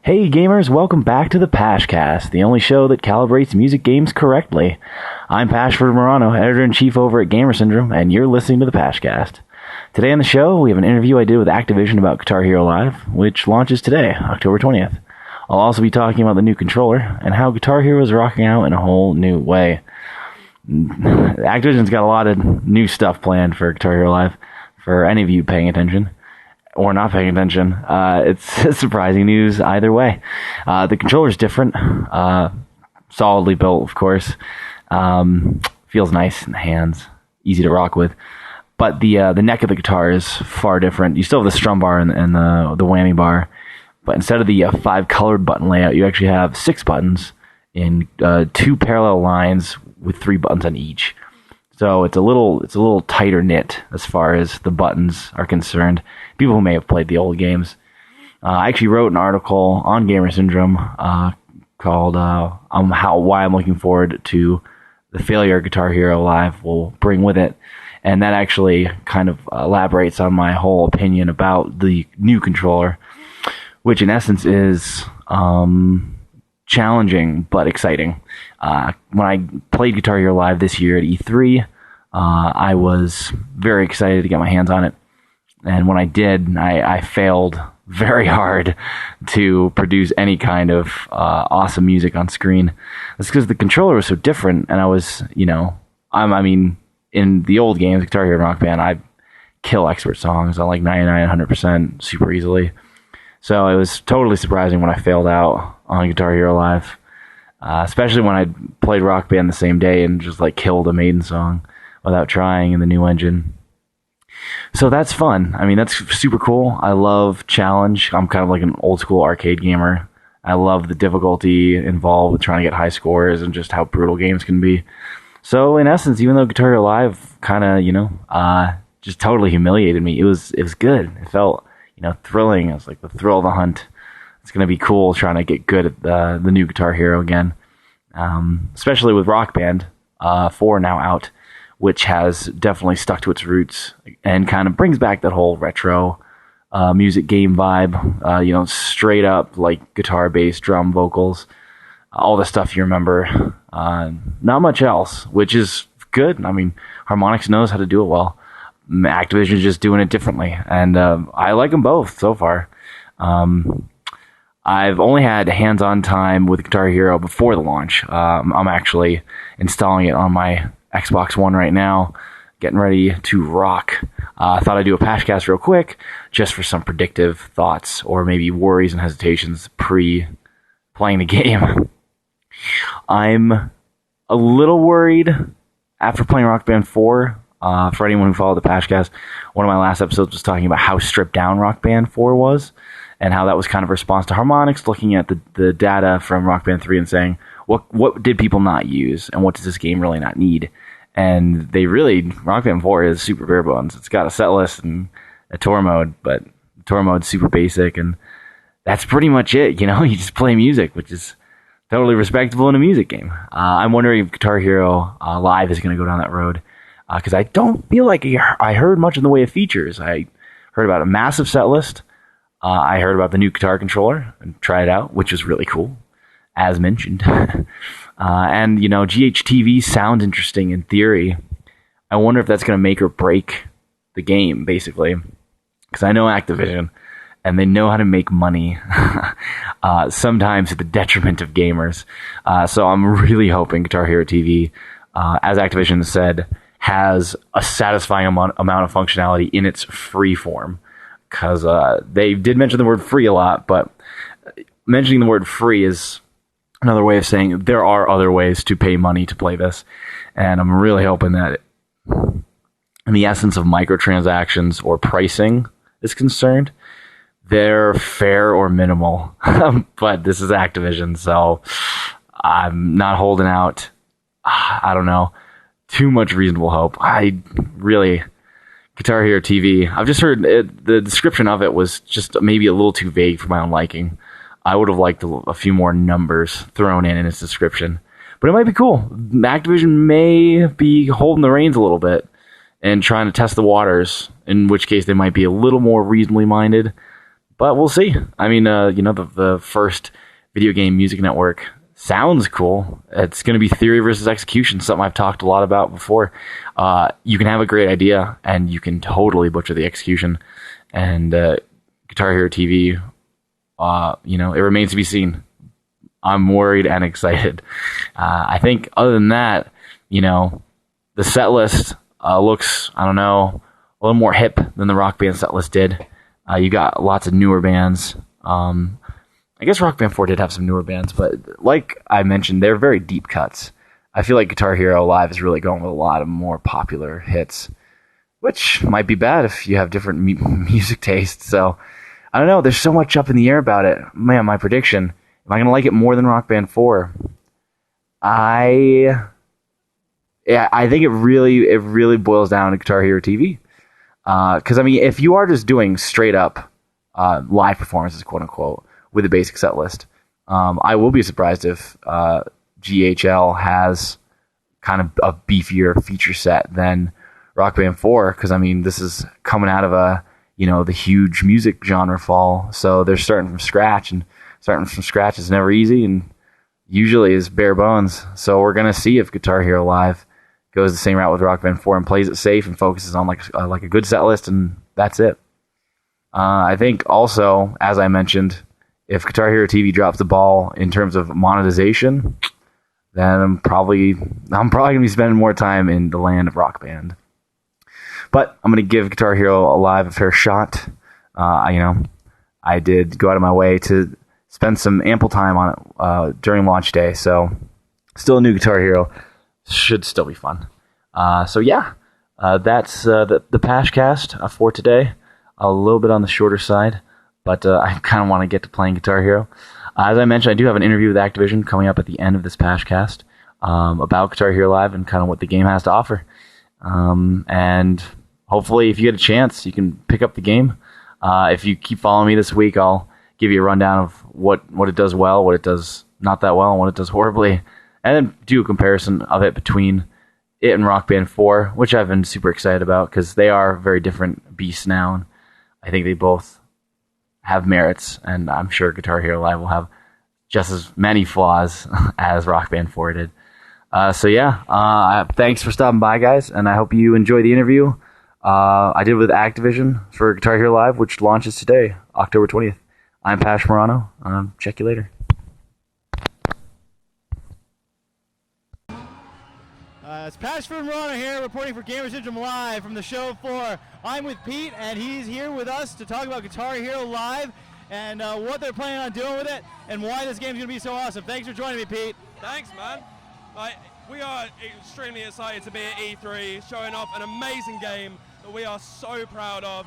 Hey gamers, welcome back to the Pashcast, the only show that calibrates music games correctly. I'm Pashford Morano, editor-in-chief over at Gamersyndrome, and you're listening to the Pashcast. Today on the show, we have an interview I did with Activision about Guitar Hero Live, which launches today, October 20th. I'll also be talking about the new controller, and how Guitar Hero is rocking out in a whole new way. Activision's got a lot of new stuff planned for Guitar Hero Live, for any of you paying attention. Or not paying attention. It's surprising news either way. The controller's different. Solidly built, of course. Feels nice in the hands. Easy to rock with. But the neck of the guitar is far different. You still have the strum bar and the whammy bar. But instead of the 5 colored button layout, you actually have 6 buttons in 2 parallel lines with 3 buttons on each. So it's a little tighter knit as far as the buttons are concerned. People who may have played the old games. I actually wrote an article on Gamersyndrome called why I'm looking forward to the failure Guitar Hero Live will bring with it. And that actually kind of elaborates on my whole opinion about the new controller, which in essence is challenging but exciting. When I played Guitar Hero Live this year at E3, I was very excited to get my hands on it. And when I did, I failed very hard to produce any kind of awesome music on screen. That's because the controller was so different, and I was, I mean, in the old games, Guitar Hero and Rock Band, I kill expert songs on like 99, 100% super easily. So it was totally surprising when I failed out on Guitar Hero Live, especially when I played Rock Band the same day and just like killed a Maiden song without trying in the new engine. So that's fun. I mean, that's super cool. I love challenge. I'm kind of like an old school arcade gamer. I love the difficulty involved with trying to get high scores and just how brutal games can be. So in essence, even though Guitar Hero Live kind of, just totally humiliated me, it was good. It felt, thrilling. It was like the thrill of the hunt. It's going to be cool trying to get good at the new Guitar Hero again. Especially with Rock Band 4 now out, which has definitely stuck to its roots and kind of brings back that whole retro music game vibe, straight up like guitar, bass, drum, vocals, all the stuff you remember. Not much else, which is good. I mean, Harmonix knows how to do it well. Activision's just doing it differently, and I like them both so far. I've only had hands-on time with Guitar Hero before the launch. I'm actually installing it on my Xbox One right now, getting ready to rock. I thought I'd do a Pashcast real quick, just for some predictive thoughts, or maybe worries and hesitations pre-playing the game. I'm a little worried after playing Rock Band 4. For anyone who followed the Pashcast, one of my last episodes was talking about how stripped down Rock Band 4 was, and how that was kind of a response to Harmonix looking at the data from Rock Band 3 and saying, what did people not use, and what does this game really not need? And Rock Band 4 is super bare bones. It's got a set list and a tour mode, but the tour mode's super basic, and that's pretty much it. You just play music, which is totally respectable in a music game. I'm wondering if Guitar Hero Live is going to go down that road, because I don't feel like I heard much in the way of features. I heard about a massive set list. I heard about the new guitar controller and tried it out, which was really cool, as mentioned. And, GHTV sounds interesting in theory. I wonder if that's going to make or break the game, basically. Because I know Activision, and they know how to make money, sometimes at the detriment of gamers. So I'm really hoping Guitar Hero TV, as Activision said, has a satisfying amount of functionality in its free form. Because they did mention the word free a lot, but mentioning the word free is another way of saying there are other ways to pay money to play this. And I'm really hoping that in the essence of microtransactions or pricing is concerned, they're fair or minimal. But this is Activision, so I'm not holding out, I don't know, too much reasonable hope. Guitar Hero TV, I've just heard the description of it was just maybe a little too vague for my own liking. I would have liked a few more numbers thrown in its description. But it might be cool. Activision may be holding the reins a little bit and trying to test the waters, in which case they might be a little more reasonably minded But we'll see. I mean, the first video game music network sounds cool. It's going to be theory versus execution, something I've talked a lot about before. You can have a great idea, and you can totally butcher the execution. And Guitar Hero TV, it remains to be seen. I'm worried and excited. I think other than that, the set list looks, I don't know, a little more hip than the Rock Band set list did. You got lots of newer bands. I guess Rock Band 4 did have some newer bands, but like I mentioned, they're very deep cuts. I feel like Guitar Hero Live is really going with a lot of more popular hits, which might be bad if you have different music tastes. So, I don't know. There's so much up in the air about it. Man, my prediction, am I going to like it more than Rock Band 4? I think it really boils down to Guitar Hero TV. Because, if you are just doing straight up live performances, quote unquote, with a basic set list, I will be surprised if GHL has kind of a beefier feature set than Rock Band 4. Because, this is coming out of the huge music genre fall. So they're starting from scratch, and starting from scratch is never easy, and usually is bare bones. So we're going to see if Guitar Hero Live goes the same route with Rock Band 4 and plays it safe and focuses on like a good set list, and that's it. I think also, as I mentioned, if Guitar Hero TV drops the ball in terms of monetization, then I'm probably going to be spending more time in the land of Rock Band. But I'm going to give Guitar Hero Live a fair shot. I did go out of my way to spend some ample time on it during launch day, so still a new Guitar Hero. Should still be fun. That's the Pashcast for today. A little bit on the shorter side, but I kind of want to get to playing Guitar Hero. As I mentioned, I do have an interview with Activision coming up at the end of this Pashcast about Guitar Hero Live and kind of what the game has to offer. And hopefully, if you get a chance, you can pick up the game. If you keep following me this week, I'll give you a rundown of what it does well, what it does not that well, and what it does horribly, and then do a comparison of it between it and Rock Band 4, which I've been super excited about because they are very different beasts now, and I think they both have merits, and I'm sure Guitar Hero Live will have just as many flaws as Rock Band 4 did. Thanks for stopping by, guys, and I hope you enjoy the interview I did with Activision for Guitar Hero Live, which launches today, October 20th. I'm Pash Morano. Check you later. It's Pash Morano here, reporting for Gamersyndrome Live from the show floor. I'm with Pete, and he's here with us to talk about Guitar Hero Live and what they're planning on doing with it and why this game's going to be so awesome. Thanks for joining me, Pete. Thanks, man. We are extremely excited to be at E3, showing off an amazing game that we are so proud of.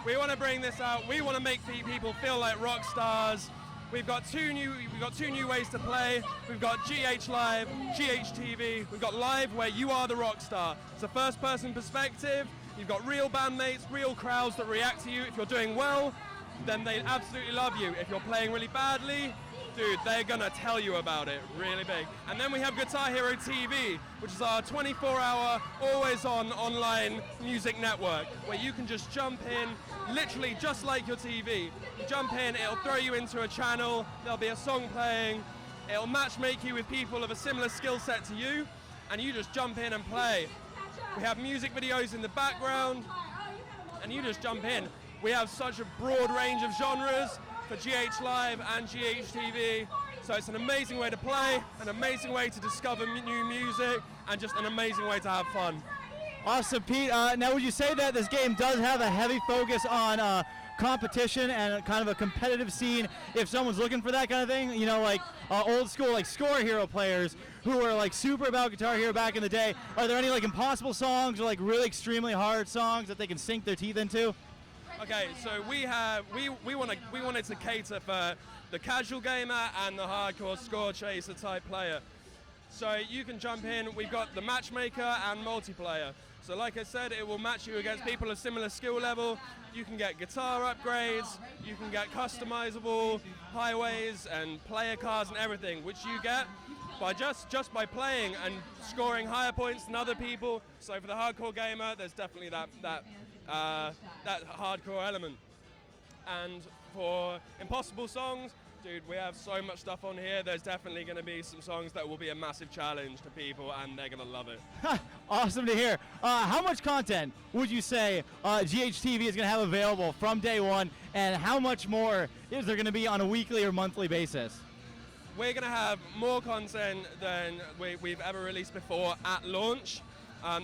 We want to bring this out. We want to make people feel like rock stars. We've got two new ways to play. We've got GH Live, GH TV. We've got Live, where you are the rock star. It's a first-person perspective. You've got real bandmates, real crowds that react to you. If you're doing well, then they absolutely love you. If you're playing really badly, dude, they're gonna tell you about it really big. And then we have Guitar Hero TV, which is our 24-hour, always-on online music network, where you can just jump in, literally just like your TV. You jump in, it'll throw you into a channel, there'll be a song playing, it'll matchmake you with people of a similar skill set to you, and you just jump in and play. We have music videos in the background, and you just jump in. We have such a broad range of genres for GH Live and GH TV, so it's an amazing way to play, an amazing way to discover new music, and just an amazing way to have fun. Awesome, Pete. Now, would you say that this game does have a heavy focus on competition and kind of a competitive scene if someone's looking for that kind of thing? You know, like old school, like Score Hero players who were like super about Guitar Hero back in the day. Are there any like impossible songs or like really extremely hard songs that they can sink their teeth into? Okay, so we wanted to cater for the casual gamer and the hardcore score chaser type player. So you can jump in. We've got the matchmaker and multiplayer. So like I said, it will match you against people of similar skill level. You can get guitar upgrades, you can get customizable highways and player cards and everything, which you get by just by playing and scoring higher points than other people. So for the hardcore gamer, there's definitely that hardcore element. And for impossible songs, dude, we have so much stuff on here. There's definitely going to be some songs that will be a massive challenge to people, and they're going to love it. Awesome to hear. How much content would you say GHTV is going to have available from day one, and how much more is there going to be on a weekly or monthly basis? We're going to have more content than we've ever released before at launch.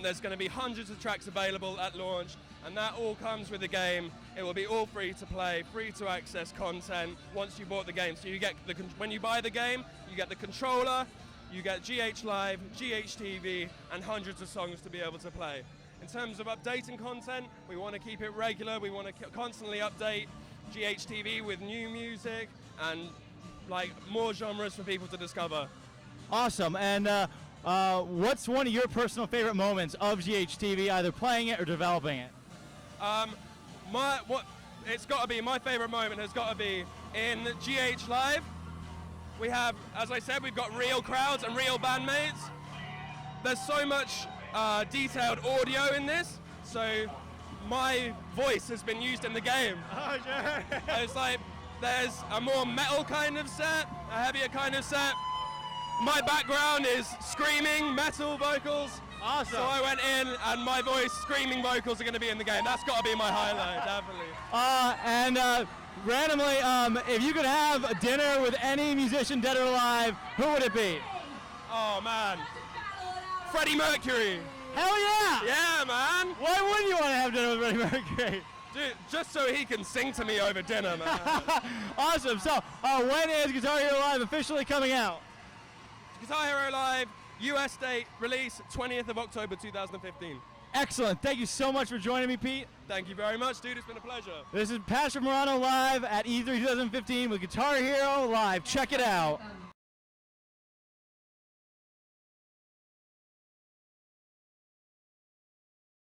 There's going to be hundreds of tracks available at launch, and that all comes with the game. It will be all free to play, free to access content once you bought the game. So you get when you buy the game, you get the controller, you get GH Live, GHTV, and hundreds of songs to be able to play. In terms of updating content, we want to keep it regular. We want to constantly update GHTV with new music and like more genres for people to discover. Awesome. And what's one of your personal favorite moments of GHTV, either playing it or developing it? It's got to be my favorite moment has got to be in GH Live. We have, as I said, we've got real crowds and real bandmates. There's so much detailed audio in this, so my voice has been used in the game. Oh, sure. It's like there's a more metal kind of set, a heavier kind of set. My background is screaming metal vocals. Awesome. So I went in, and my voice, screaming vocals are going to be in the game. That's got to be my highlight, definitely. Randomly, if you could have a dinner with any musician, dead or alive, who would it be? Oh man, Freddie Mercury. Hell yeah! Yeah, man. Why wouldn't you want to have dinner with Freddie Mercury? Dude, just so he can sing to me over dinner, man. Awesome. So, when is Guitar Hero Live officially coming out? Guitar Hero Live, US date, release 20th of October 2015. Excellent. Thank you so much for joining me, Pete. Thank you very much, dude. It's been a pleasure. This is Pash Morano live at E3 2015 with Guitar Hero Live. Check it out.